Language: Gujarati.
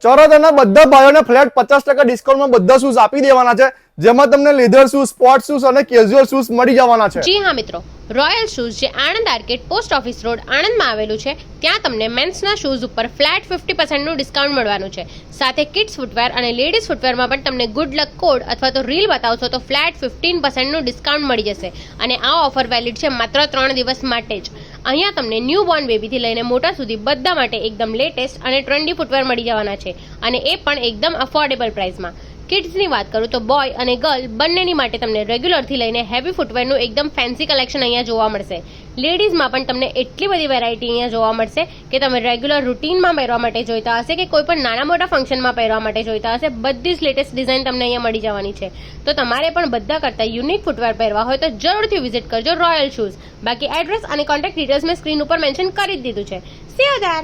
ચરોતરના બધા ભાઈઓને ફ્લેટ 50% ડિસ્કાઉન્ટમાં બધા શૂઝ આપી દેવાના છે, જેમાં તમને લેધર શૂઝ, સ્પોર્ટ શૂઝ અને કેઝ્યુઅલ શૂઝ મળી જવાના છે. જી હા મિત્રો, રોયલ શૂઝ જે Anand arcade post office road આણંદમાં આવેલું છે, ત્યાં તમને મેન્સના શૂઝ ઉપર ફ્લેટ 50% ડિસ્કાઉન્ટ મળવાનું છે. સાથે કિડ્સ ફૂટવેર અને લેડીઝ ફૂટવેરમાં પણ તમને ગુડ લક કોડ અથવા તો રીલ બતાવશો તો ફ્લેટ 15% ડિસ્કાઉન્ટ મળી જશે. અને આ ઓફર વેલિડ છે માત્ર 3 દિવસ માટે જ. અહીંયા તમને ન્યૂ બોર્ન બેબીથી લઈને મોટા સુધી બધા માટે એકદમ લેટેસ્ટ અને ટ્રેન્ડી ફૂટવેર મળી જવાના છે, અને એ પણ એકદમ અફોર્ડેબલ પ્રાઇસમાં. કિડ્સની વાત કરું તો બોય અને ગર્લ બંનેની માટે તમને રેગ્યુલરથી લઈને હેવી ફૂટવેરનું એકદમ ફેન્સી કલેક્શન અહીંયા જોવા મળશે. લેડીઝમાં પણ તમને એટલી બધી વેરાયટી અહીંયા જોવા મળશે કે તમે રેગ્યુલર રૂટીનમાં પહેરવા માટે જોઈતા હશે કે કોઈ પણ નાના મોટા ફંક્શનમાં પહેરવા માટે જોઈતા હશે, બધી જ લેટેસ્ટ ડિઝાઇન તમને અહીંયા મળી જવાની છે. તો તમારે પણ બધા કરતાં યુનિક ફૂટવેર પહેરવા હોય તો જરૂરથી વિઝિટ કરજો રોયલ શૂઝ. બાકી એડ્રેસ અને કોન્ટેક્ટ ડિટેલ્સ મેં સ્ક્રીન ઉપર મેન્શન કરી જ દીધું છે. C you there.